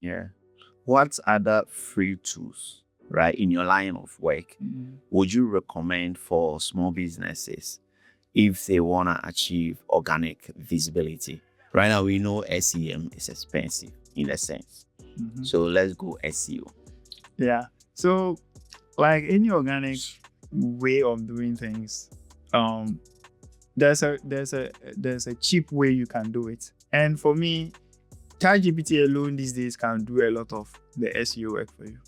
Yeah. What other free tools, right, in your line of work would you recommend for small businesses if they want to achieve organic visibility? Right now, we know SEM is expensive in a sense. So let's go SEO. Yeah. So, like any organic way of doing things, there's a cheap way you can do it. And for me, ChatGPT alone these days can do a lot of the SEO work for you.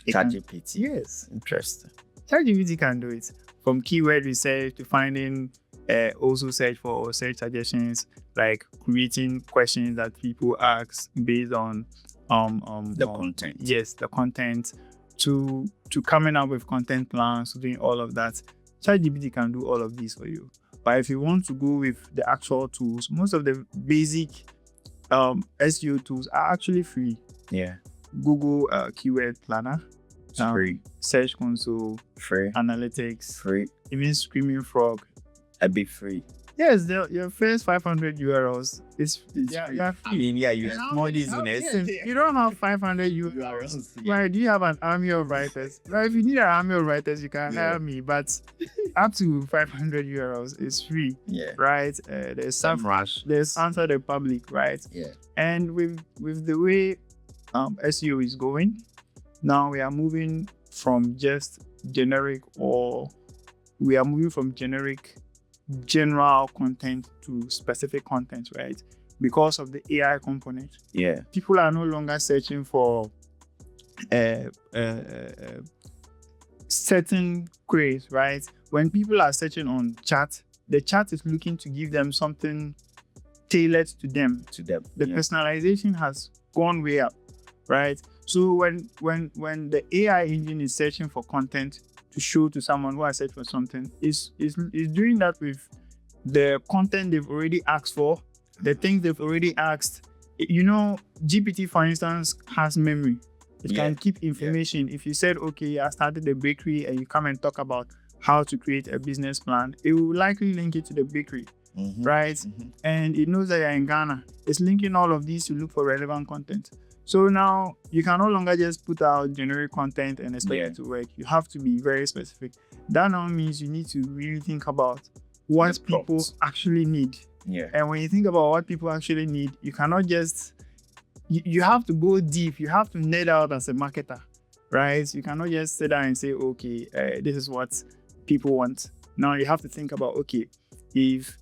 ChatGPT. Yes. Interesting. ChatGPT can do it, from keyword research to finding also search for search suggestions, like creating questions that people ask based on The content. Yes, the content, to coming up with content plans, doing all of that. ChatGPT can do all of these for you. But if you want to go with the actual tools, most of the basic SEO tools are actually free. Yeah. Google Keyword Planner, Free. Search Console, Free. Analytics, Free. even Screaming Frog. A bit free. Yes, your first 500 URLs is free. I mean, yeah, you have more business. You don't have 500 URLs. Why do you have an army of writers? Well, if you need an army of writers, you can hire me. But up to 500 URLs is free. Yeah. Right. There's SEMrush. There's Answer the Public. Right. Yeah. And with the way SEO is going, now we are moving from just generic, or we are moving from general content to specific content, right? Because of the AI component. Yeah. People are no longer searching for certain queries, right? When people are searching on chat, the chat is looking to give them something tailored to them. The personalization has gone way up, right? So when the AI engine is searching for content to show to someone who has searched for something, is doing that with the content they've already asked for, the things they've already asked. You know, GPT, for instance, has memory. It can keep information. If you said, okay, I started a bakery, and you come and talk about how to create a business plan, it will likely link it to the bakery, right? And it knows that you're in Ghana. It's linking all of these to look for relevant content. So now you can no longer just put out generic content and expect it to work. You have to be very specific. That now means you need to really think about what people actually need. Yeah. And when you think about what people actually need, you cannot just, you have to go deep. You have to nerd out as a marketer, right? You cannot just sit down and say, okay, this is what people want. Now you have to think about, okay, if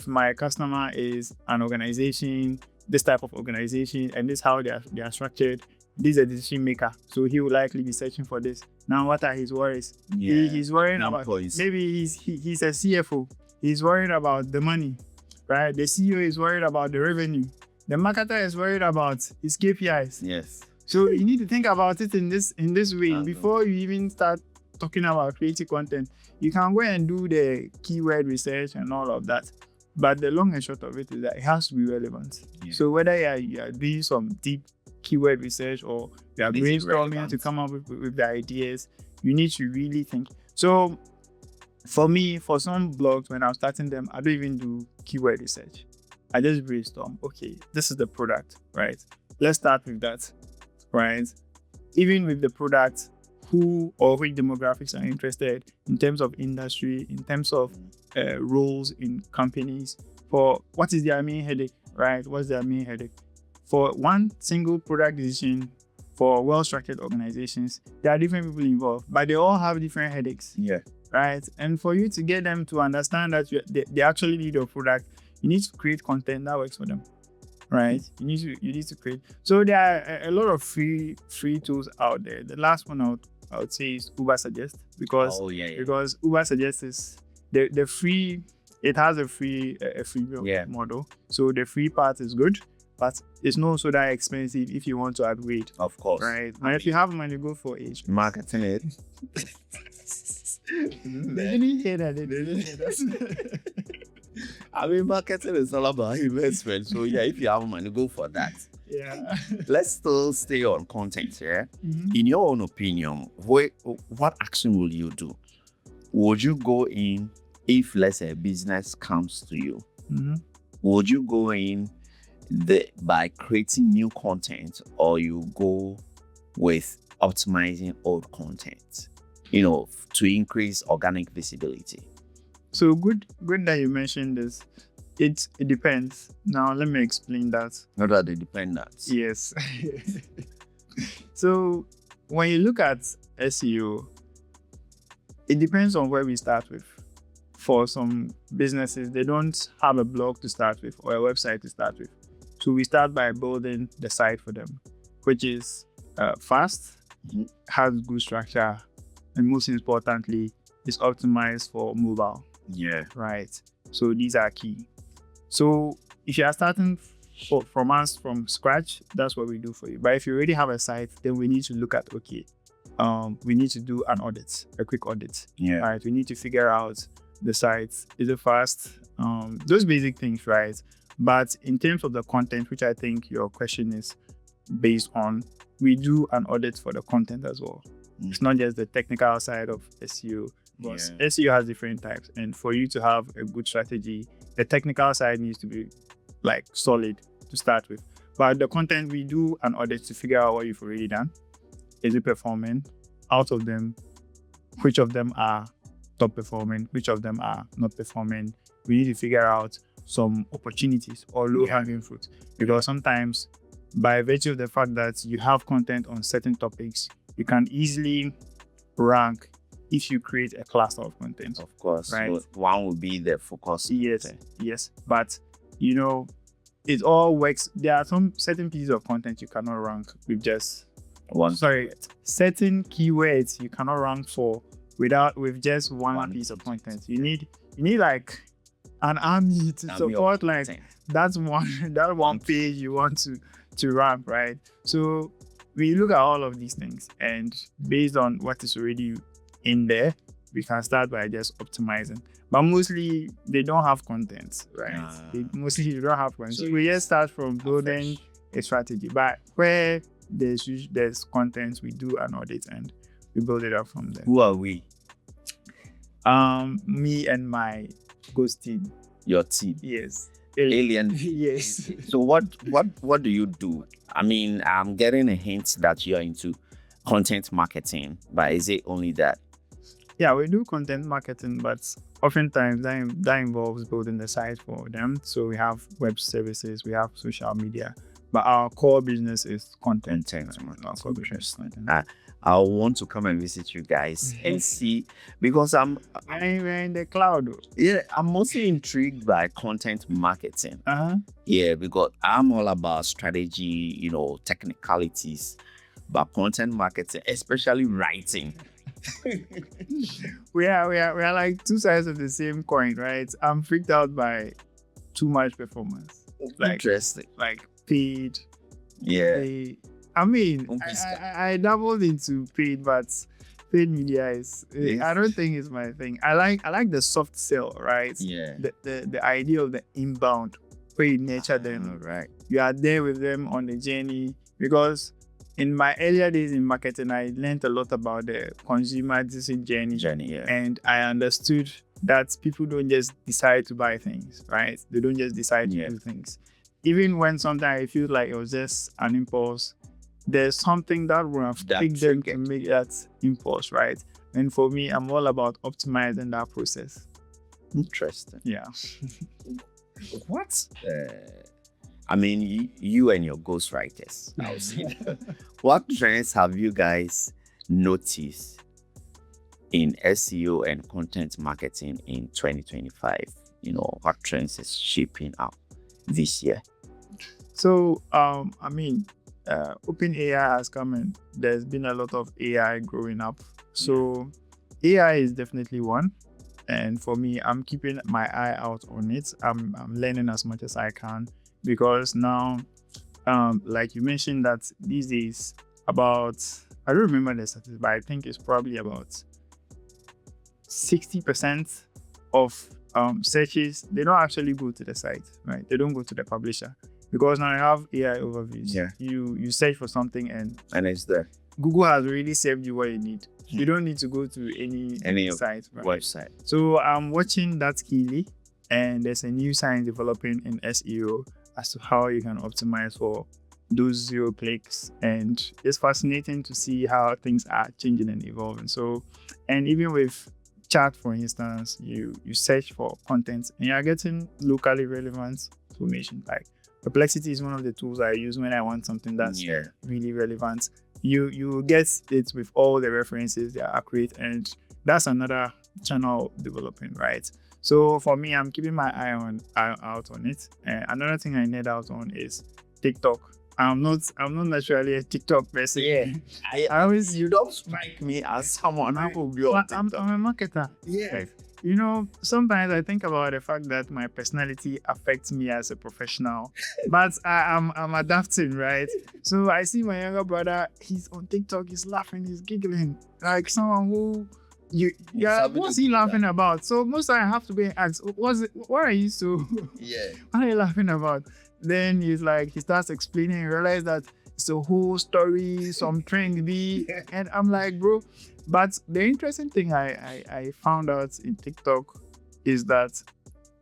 my customer is an organization, this type of organization, and this is how they are structured, this is a decision maker, so he will likely be searching for this. Now, what are his worries? He's worrying about, maybe he's a CFO. He's worried about the money, right? The CEO is worried about the revenue. The marketer is worried about his KPIs. Yes. So you need to think about it in this way before you even start talking about creative content. You can go and do the keyword research and all of that, but the long and short of it is that it has to be relevant. Yeah. So whether you are doing some deep keyword research or you are brainstorming to come up with the ideas, you need to really think. So for me, for some blogs, when I'm starting them, I don't even do keyword research. I just brainstorm. Okay, this is the product, right? Let's start with that, right? Even with the product, who or which demographics are interested in terms of industry, in terms of roles in companies, for what is their main headache, right? What's their main headache? For one single product decision, for well-structured organizations, there are different people involved, but they all have different headaches. Yeah. Right? And for you to get them to understand that they actually need your product, you need to create content that works for them. Right? You need to create. So there are a lot of free tools out there. The last one I would say is Uber Suggest, because Uber Suggest is the free. It has a free model. So the free part is good, but it's not so that expensive if you want to upgrade. Of course. Right. And if you have money, go for it. Marketing it. They didn't hear that. I mean, marketing is all about investment. So yeah, if you have money, go for that. Yeah. Let's still stay on content here. In your own opinion, what action will you do? Would you go in if, let's say, a business comes to you? Would you go in by creating new content, or you go with optimizing old content, to increase organic visibility? So good that you mentioned this. It depends. Now let me explain that. What are the dependents? Yes. So when you look at SEO, it depends on where we start with. For some businesses, they don't have a blog to start with or a website to start with. So we start by building the site for them, which is fast, has good structure, and most importantly, is optimized for mobile. Yeah. Right. So these are key. So if you are starting from us from scratch, that's what we do for you. But if you already have a site, then we need to look at, we need to do an audit, a quick audit. Yeah. Right. We need to figure out the site. Is it fast? Those basic things, right? But in terms of the content, which I think your question is based on, we do an audit for the content as well. It's not just the technical side of SEO. But SEO has different types, and for you to have a good strategy, the technical side needs to be like solid to start with. But the content, we do an audit to figure out what you've already done. Is it performing? Out of them, which of them are top performing? Which of them are not performing? We need to figure out some opportunities or low-hanging fruit, because sometimes, by virtue of the fact that you have content on certain topics, you can easily rank if you create a cluster of content. Of course. Right. So one will be the focus. Yes. But it all works. There are some certain pieces of content you cannot rank with just certain keywords you cannot rank for with just one piece of content. You need like an army to support like that one page you want to rank, right? So we look at all of these things, and based on what is already in there, we can start by just optimizing. But mostly they don't have content, right? They don't have content. So we just start from building a strategy. But where there's content, we do an audit and we build it up from there. Who are we? Me and my ghost team. Your team? Yes. Alien. Yes. So what do you do? I mean, I'm getting a hint that you're into content marketing, but is it only that? Yeah, we do content marketing, but oftentimes that involves building the site for them. So we have web services, we have social media, but our core business is content. Our core business is content. I want to come and visit you guys and see, because we're in the cloud. Yeah, I'm mostly intrigued by content marketing. Yeah, because I'm all about strategy, technicalities, but content marketing, especially writing. we are like two sides of the same coin, right? I'm freaked out by too much performance. Interesting. Like paid. Yeah. I mean, I dabbled into paid, but paid media I don't think it's my thing. I like the soft sell, right? Yeah. The idea of the inbound, where you nurture them. Right. You are there with them on the journey, because in my earlier days in marketing, I learned a lot about the consumer decision journey. Yeah. And I understood that people don't just decide to buy things, right? They don't just decide to do things. Even when sometimes it feels like it was just an impulse, there's something that will have picked them to make that impulse, right? And for me, I'm all about optimizing that process. Interesting. Yeah. What? I mean, you and your ghostwriters, I would say. What trends have you guys noticed in SEO and content marketing in 2025? What trends is shaping up this year? So, OpenAI has come and there's been a lot of AI growing up. So, AI is definitely one. And for me, I'm keeping my eye out on it. I'm learning as much as I can. Because now, like you mentioned, that these days I don't remember the statistics, but I think it's probably about 60% of searches, they don't actually go to the site, right? They don't go to the publisher, because now I have AI overviews. Yeah. You search for something and it's there. Google has already saved you what you need. You don't need to go to any site, right? Website. So I'm watching that keenly, and there's a new science developing in SEO as to how you can optimize for those 0 clicks. And it's fascinating to see how things are changing and evolving. So, and even with chat, for instance, you search for content and you're getting locally relevant information. Like Perplexity is one of the tools I use when I want something that's really relevant. You get it with all the references, they are accurate, and that's another channel developing, right? So for me, I'm keeping my eye out on it. Another thing I net out on is TikTok. I'm not naturally a TikTok person. Yeah, I always, you don't strike me as someone who will be on TikTok. I'm a marketer. Yeah. You know, sometimes I think about the fact that my personality affects me as a professional, but I'm adapting, right? So I see my younger brother, he's on TikTok, he's laughing, he's giggling, like someone who what's he laughing about? So most I have to be asked, what are you what are you laughing about? Then he starts explaining, realize that it's a whole story, some trend and I'm like, bro. But the interesting thing I found out in TikTok is that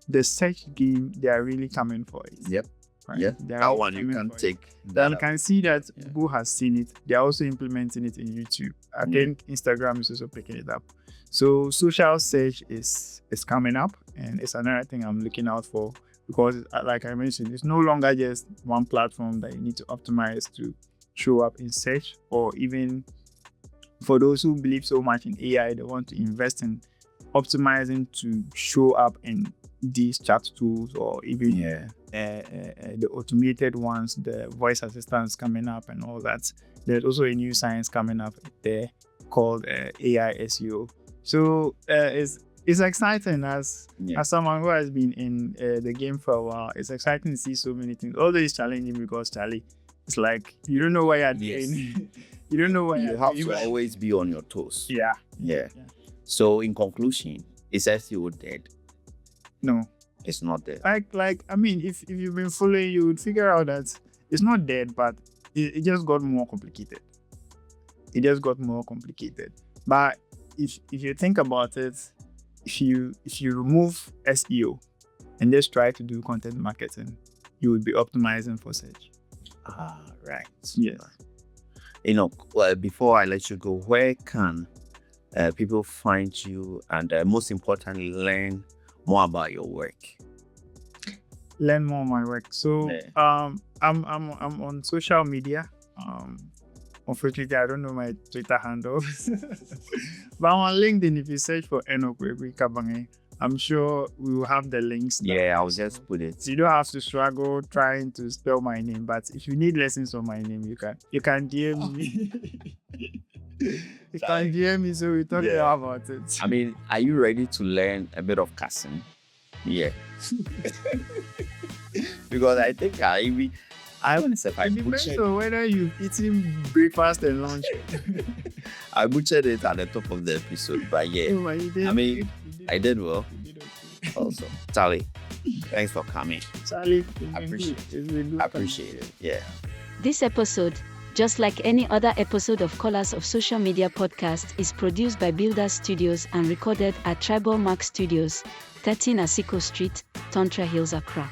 the search game, they are really coming for it. Yep. Right? Yeah. That one you can take. Then can see that Google has seen it. They're also implementing it in YouTube. I think Instagram is also picking it up. So social search is coming up, and it's another thing I'm looking out for, because like I mentioned, it's no longer just one platform that you need to optimize to show up in search, or even for those who believe so much in AI, they want to invest in optimizing to show up in these chat tools, or even the automated ones, the voice assistants coming up and all that. There's also a new science coming up there called AI SEO. So it's exciting as someone who has been in the game for a while. It's exciting to see so many things. Although it's challenging because, Charlie, it's like you don't know what you're doing. You don't know what you have to always be on your toes. Yeah. So in conclusion, is SEO dead? No, it's not dead. Like I mean, if you've been following, you would figure out that it's not dead, but it just got more complicated. But if you think about it, if you remove SEO and just try to do content marketing, you would be optimizing for search. Right. Yes. Enoch, well, before I let you go, where can people find you, and most importantly, learn more about your work? Learn more of my work. So I'm on social media. Unfortunately, I don't know my Twitter handle, but I'm on LinkedIn. If you search for Enoch Kabange, I'm sure we will have the links. I'll just put it. So you don't have to struggle trying to spell my name. But if you need lessons on my name, you can DM me. You can DM me, so we talk about it. I mean, are you ready to learn a bit of cussing? Yeah. Because I think I want to say it depends on whether you've eaten breakfast and lunch. I butchered it at the top of the episode, but I did well. Also, Charlie, thanks for coming. Charlie, appreciate it. Yeah. This episode, just like any other episode of Callers of Social Media podcast, is produced by Builder Studios and recorded at Tribal Mark Studios, 13 Asiko Street, Tantra Hills, Accra.